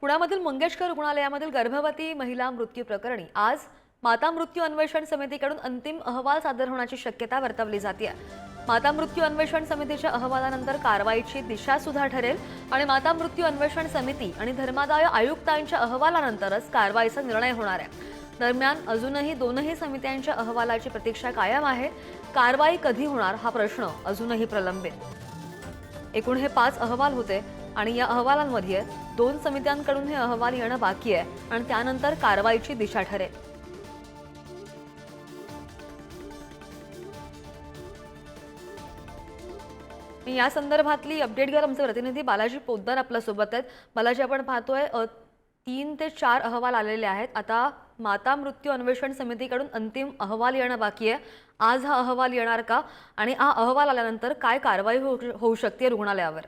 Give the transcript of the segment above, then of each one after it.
पुण्यामधील मंगेशकर रुग्णालयामधील गर्भवती महिला मृत्यू प्रकरणी आज माता मृत्यू अन्वेषण समितीकडून अंतिम अहवाल सादर होण्याची शक्यता वर्तवली जाते। माता मृत्यू अन्वेषण समितीच्या अहवालानंतर कारवाईची दिशा सुद्धा ठरेल आणि माता मृत्यू अन्वेषण समिती आणि धर्मादाय आयुक्तांच्या अहवालानंतरच कारवाईचा निर्णय होणार आहे। दरम्यान अजूनही दोनही समित्यांच्या अहवालाची प्रतीक्षा कायम आहे। कारवाई कधी होणार हा प्रश्न अजूनही प्रलंबित। एकूण हे 5 अहवाल होते आणि या अहवालांमध्ये 2 समित्यांकडून हे अहवाल येणं बाकी आहे आणि त्यानंतर कारवाईची दिशा ठरेल। या संदर्भातली अपडेट घेऊन आमचे प्रतिनिधी बालाजी पोद्दार आपल्या सोबत आहेत। बालाजी, आपण पाहतोय 3 ते 4 अहवाल आलेले आहेत। आता माता मृत्यू अन्वेषण समितीकडून अंतिम अहवाल येणं बाकी आहे। आज हा अहवाल येणार का आणि हा अहवाल आल्यानंतर काय कारवाई होऊ शकते रुग्णालयावर?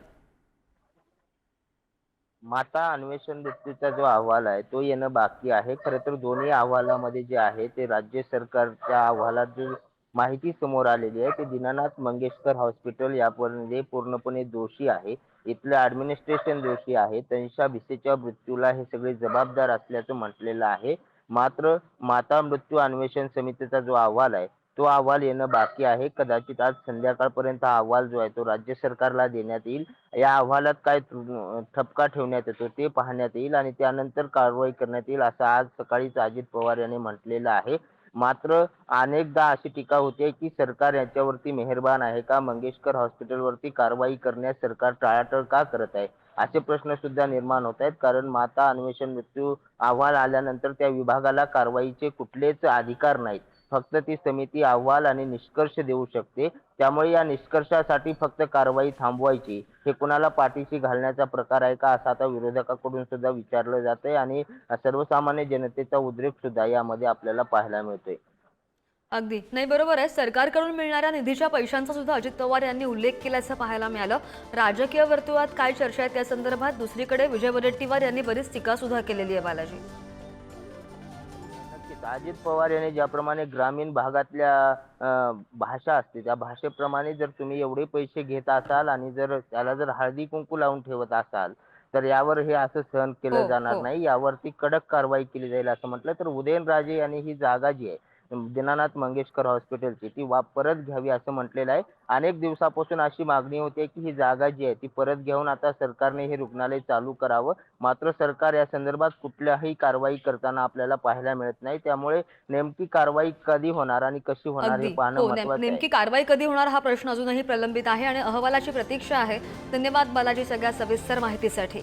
माता अन्वेषण व्यक्तीचा जो अहवाल आहे तो येणं बाकी आहे। खरं तर दोन्ही अहवालामध्ये जे आहे ते राज्य सरकारच्या अहवालात जी माहिती समोर आलेली आहे ते दीनानाथ मंगेशकर हॉस्पिटल यामध्ये पूर्णपणे दोषी आहे। इथलं ॲडमिनिस्ट्रेशन दोषी आहे। त्यांच्या भिसेच्या मृत्यूला हे सगळे जबाबदार असल्याचं म्हटलेलं आहे। मात्र माता मृत्यू अन्वेषण समितीचा जो अहवाल आहे तो अहवाल येणं बाकी आहे। कदाचित आज संध्याकाळपर्यंत हा अहवाल जो आहे तो राज्य सरकारला देण्यात येईल। या अहवालात काय ठपका ठेवण्यात येतो ते पाहण्यात येईल आणि त्यानंतर कारवाई करण्यात येईल असं आज सकाळीच अजित पवार यांनी म्हटलेलं आहे। मात्र अनेकदा अशी टीका होते की सरकार याच्यावरती मेहरबान आहे का, मंगेशकर हॉस्पिटलवरती कारवाई करण्यास सरकार टाळाटाळ का करत आहे असे प्रश्न सुद्धा निर्माण होत आहेत। कारण माता अन्वेषण मृत्यू अहवाल आल्यानंतर त्या विभागाला कारवाईचे कुठलेच अधिकार नाहीत। फक्त ती समिती अहवाल आणि निष्कर्ष देऊ शकते। त्यामुळे या निष्कर्षासाठी फक्त कारवाई थांबवायची हे कुणाला पाठीशी घालण्याचा प्रकार आहे का असं आता विरोधकाकडून सुद्धा विचारलं जातंय आणि सर्वसामान्य जनतेचा उद्रेक सुद्धा यामध्ये आपल्याला पाहायला मिळतोय। अगदी नाही, बरोबर आहे। सरकारकडून मिळणाऱ्या निधीच्या पैशांचा सुद्धा अजित पवार यांनी उल्लेख केल्याचं पाहायला मिळालं। राजकीय वर्तुळात काय चर्चा आहे त्या संदर्भात दुसरीकडे विजय वडेट्टीवार यांनी बरीच टीका सुद्धा केलेली आहे। बालाजी, अजित पवार यांनी ज्याप्रमाणे ग्रामीण भागातल्या भाषा असते त्या भाषेप्रमाणे जर तुम्ही एवढे पैसे घेत असाल आणि जर त्याला जर हळदी कुंकू लावून ठेवत असाल तर यावर हे असं सहन हो केलं जाणार हो नाही। यावरती कडक कारवाई केली जाईल असं म्हटलं तर उदयनराजे यांनी ही जागा जी आहे दीनानाथ मंगेशकर हॉस्पिटलची ती परत घ्यावी असं म्हटलेलं आहे। अनेक दिवसापासून अशी मागणी होती की ही जागा जी आहे ती परत घेऊन आता सरकारने हे रुग्णालय चालू करावं। मात्र सरकार या संदर्भात कुठल्याही कारवाई करताना आपल्याला पाहायला मिळत नाही। त्यामुळे नेमकी कारवाई कधी होणार आणि कशी होणार हे अगदी पाहणं हो महत्त्वाचं आहे। नेमकी कारवाई कधी होणार हा प्रश्न अजूनही प्रलंबित आहे आणि अहवालाची प्रतीक्षा आहे। धन्यवाद बालाजी सगळ्या सविस्तर माहितीसाठी।